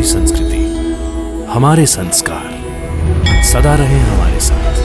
हमारी संस्कृति, हमारे संस्कार सदा रहे हमारे साथ।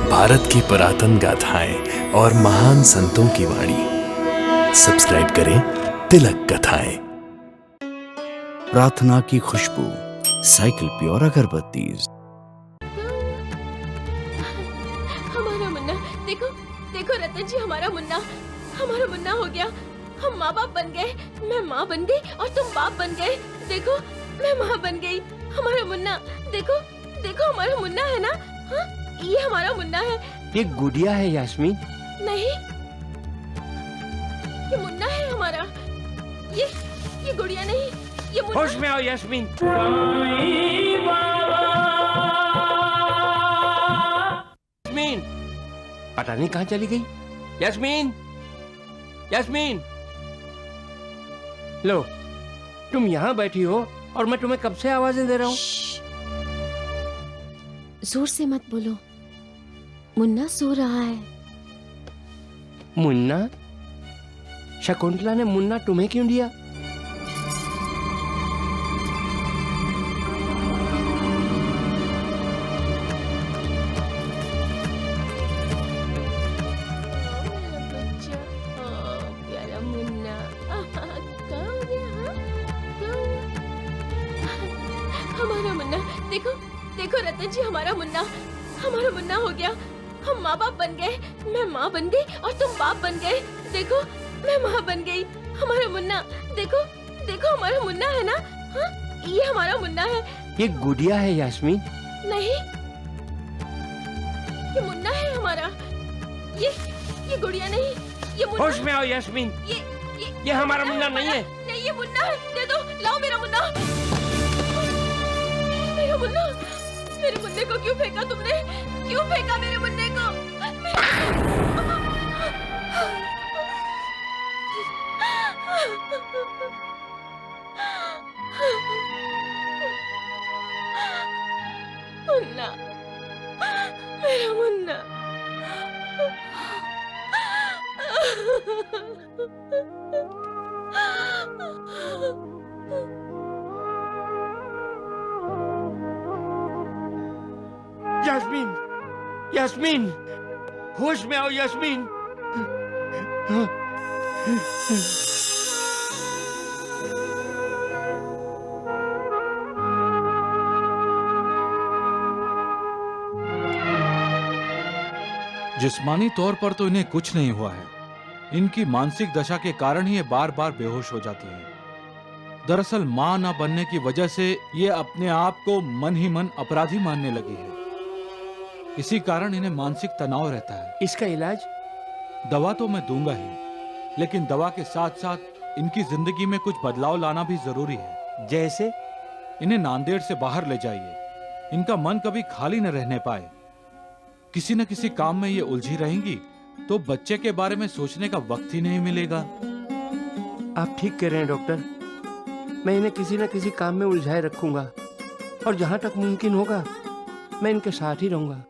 भारत की पुरातन गाथाएं और महान संतों की वाणी। सब्सक्राइब करें तिलक कथाएं। प्रार्थना की खुशबू, साइकिल प्योर अगरबत्ती। हमारा मुन्ना, देखो देखो रतन जी, हमारा मुन्ना हो गया। हम माँ बाप बन गए। मैं माँ बन गई और तुम बाप बन गए। देखो मैं माँ बन गई। हमारा मुन्ना, देखो देखो हमारा मुन्ना है ना। हाँ, ये हमारा मुन्ना है। ये गुड़िया है यास्मीन। नहीं, ये मुन्ना है हमारा। ये गुड़िया नहीं, ये मुन्ना। होश में आओ यास्मीन। यास्मीन, पता नहीं कहाँ चली गई। यास्मीन, यास्मीन, लो तुम यहाँ बैठी हो और मैं तुम्हें कब से आवाजें दे रहा हूँ। जोर से मत बोलो, मुन्ना सो रहा है। मुन्ना? शकुंतला ने मुन्ना तुम्हें क्यों दिया? प्यारा मुन्ना, क्या हो गया? हाँ? क्या हो गया? हमारा मुन्ना, देखो देखो रतन जी, हमारा मुन्ना हो गया। हम माँ बाप बन गए। मैं माँ बन गई और तुम बाप बन गए। देखो मैं माँ बन गई। हमारा मुन्ना, देखो देखो हमारा मुन्ना है ना। हाँ, ये हमारा मुन्ना है। ये गुड़िया है यास्मीन। नहीं, ये मुन्ना है हमारा। ये गुड़िया नहीं, ये मुन्ना। होश में आओ यास्मीन। ये हमारा मुन्ना नहीं है। नहीं, ये मुन्ना है। दे दो, लाओ मेरा मुन्ना। मेरा मुन्ना, मेरे मुन्ने को क्यों फेंका तुमने? क्यों फेंका मेरे मुन्ने को? मुन्ना, मेरा मुन्ना। यास्मीन, यास्मीन, होश में आओ यास्मीन। जिस्मानी तौर पर तो इन्हें कुछ नहीं हुआ है। इनकी मानसिक दशा के कारण ही ये बार बार बेहोश हो जाती है। दरअसल मां न बनने की वजह से ये अपने आप को मन ही मन अपराधी मानने लगी है। इसी कारण इन्हें मानसिक तनाव रहता है। इसका इलाज? दवा तो मैं दूंगा ही, लेकिन दवा के साथ साथ इनकी जिंदगी में कुछ बदलाव लाना भी जरूरी है। जैसे? इन्हें नांदेड़ से बाहर ले जाइए। इनका मन कभी खाली न रहने पाए। किसी न किसी काम में ये उलझी रहेंगी तो बच्चे के बारे में सोचने का वक्त ही नहीं मिलेगा। आप ठीक कह रहे हैं डॉक्टर। मैं इन्हें किसी न किसी काम में उलझाए रखूंगा और जहां तक मुमकिन होगा मैं इनके साथ ही रहूंगा।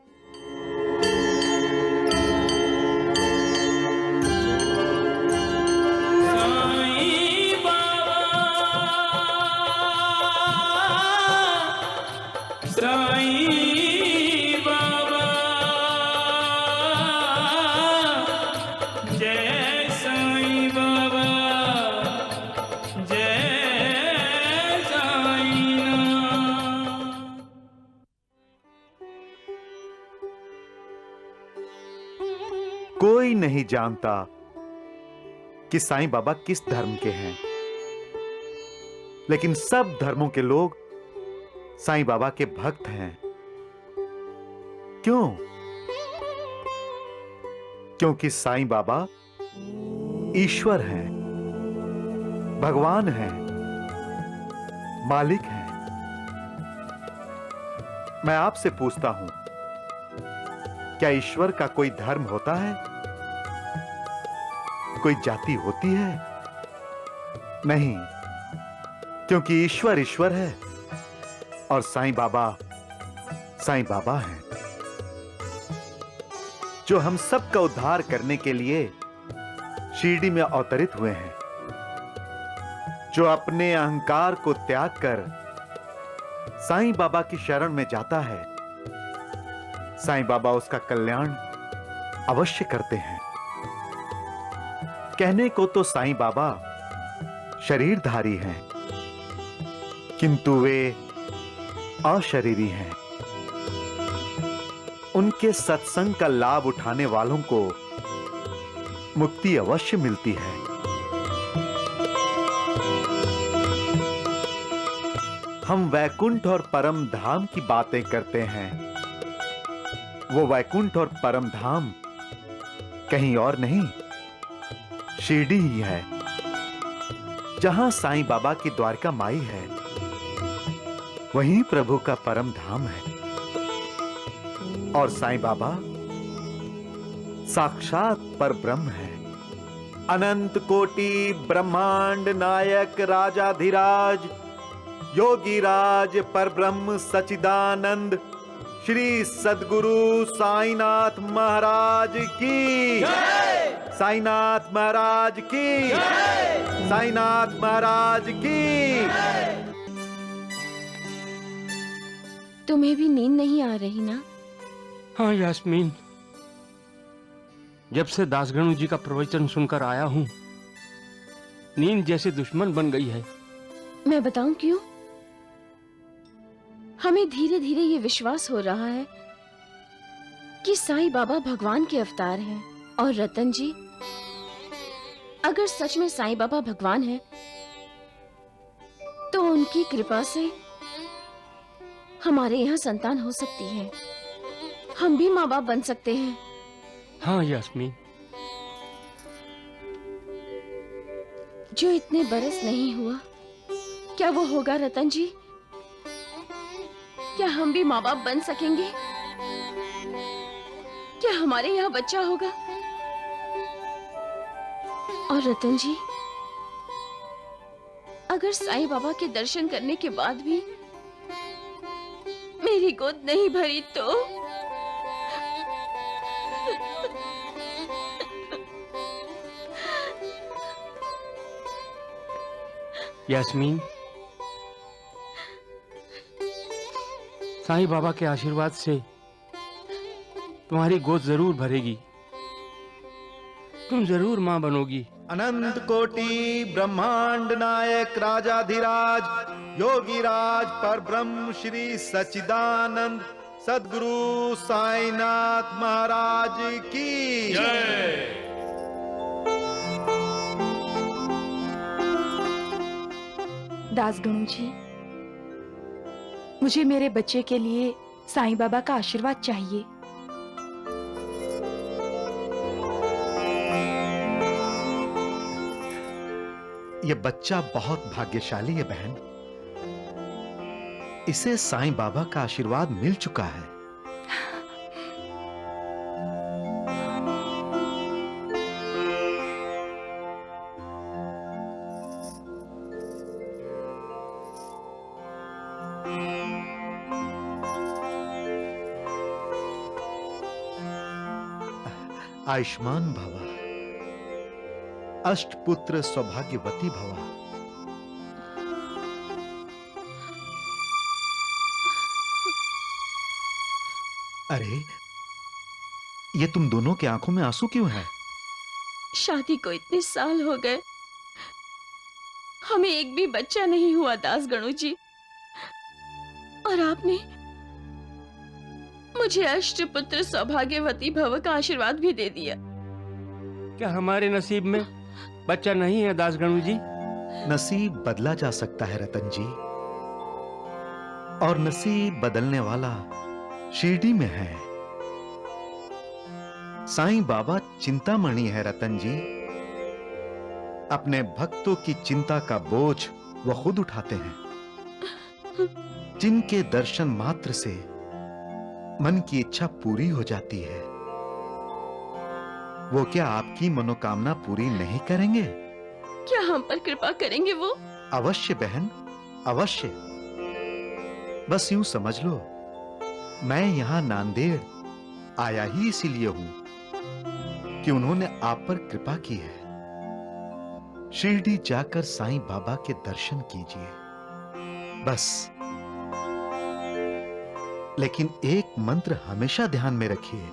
कोई नहीं जानता कि साईं बाबा किस धर्म के हैं, लेकिन सब धर्मों के लोग साईं बाबा के भक्त हैं। क्यों? क्योंकि साईं बाबा ईश्वर हैं, भगवान हैं, मालिक हैं। मैं आपसे पूछता हूं, क्या ईश्वर का कोई धर्म होता है? कोई जाति होती है? नहीं, क्योंकि ईश्वर ईश्वर है और साईं बाबा हैं, जो हम सब का उद्धार करने के लिए शिरडी में अवतरित हुए हैं। जो अपने अहंकार को त्याग कर साईं बाबा की शरण में जाता है, साईं बाबा उसका कल्याण अवश्य करते हैं। कहने को तो साईं बाबा शरीरधारी हैं, किंतु वे अशरीरी हैं। उनके सत्संग का लाभ उठाने वालों को मुक्ति अवश्य मिलती है। हम वैकुंठ और परम धाम की बातें करते हैं। वो वैकुंठ और परम धाम कहीं और नहीं, शिरडी ही है, जहां साईं बाबा की द्वारका माई है। वहीं प्रभु का परम धाम है और साईं बाबा साक्षात परब्रह्म है। अनंत कोटि ब्रह्मांड नायक राजाधिराज योगी राज परब्रह्म सच्चिदानंद श्री सद्गुरु साईनाथ महाराज की, साईनाथ महाराज की, साईनाथ महाराज की। तुम्हें भी नींद नहीं आ रही ना? हाँ यास्मीन, जब से दासगणु जी का प्रवचन सुनकर आया हूं, नींद जैसे दुश्मन बन गई है। मैं बताऊं क्यों? हमें धीरे धीरे ये विश्वास हो रहा है कि साईं बाबा भगवान के अवतार हैं। और रतन जी, अगर सच में साईं बाबा भगवान हैं, तो उनकी कृपा से हमारे यहाँ संतान हो सकती है। हम भी माँ बाप बन सकते हैं। हाँ यास्मीन, जो इतने बरस नहीं हुआ, क्या वो होगा रतन जी? क्या हम भी माँ बाप बन सकेंगे? क्या हमारे यहाँ बच्चा होगा? और रतन जी, अगर साईं बाबा के दर्शन करने के बाद भी मेरी गोद नहीं भरी तो? यास्मीन, साईं बाबा के आशीर्वाद से तुम्हारी गोद जरूर भरेगी। तुम जरूर मां बनोगी। अनंत कोटि ब्रह्मांड नायक राजाधिराज योगी राज परब्रह्म श्री सच्चिदानंद सद्गुरु साईनाथ महाराज की जय। दासगणु जी, मुझे मेरे बच्चे के लिए साईं बाबा का आशीर्वाद चाहिए। ये बच्चा बहुत भाग्यशाली है बहन। इसे साईं बाबा का आशीर्वाद मिल चुका है। आयुष्मान भवा, अष्टपुत्र सौभाग्यवती भवा। अरे, ये तुम दोनों की आंखों में आंसू क्यों है? शादी को इतने साल हो गए, हमें एक भी बच्चा नहीं हुआ दासगणु जी। और आपने मुझे अष्टपुत्र सौभाग्यवती भव का आशीर्वाद भी दे दिया। क्या हमारे नसीब में बच्चा नहीं है दासगणु जी? नसीब बदला जा सकता है रतन जी, और नसीब बदलने वाला शिरडी में है। साईं बाबा चिंतामणि है रतन जी। अपने भक्तों की चिंता का बोझ वो खुद उठाते हैं। जिनके दर्शन मात्र से मन की इच्छा पूरी हो जाती है, वो क्या आपकी मनोकामना पूरी नहीं करेंगे? क्या हम पर कृपा करेंगे वो? अवश्य बहन, अवश्य। बस यूं समझ लो, मैं यहां नांदेड़ आया ही इसीलिए हूं कि उन्होंने आप पर कृपा की है। शिरडी जाकर साईं बाबा के दर्शन कीजिए, बस। लेकिन एक मंत्र हमेशा ध्यान में रखिए।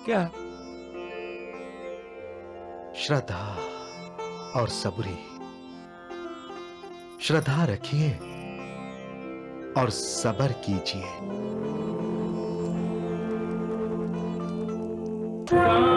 क्या? श्रद्धा और सबूरी। श्रद्धा रखिए और सब्र कीजिए।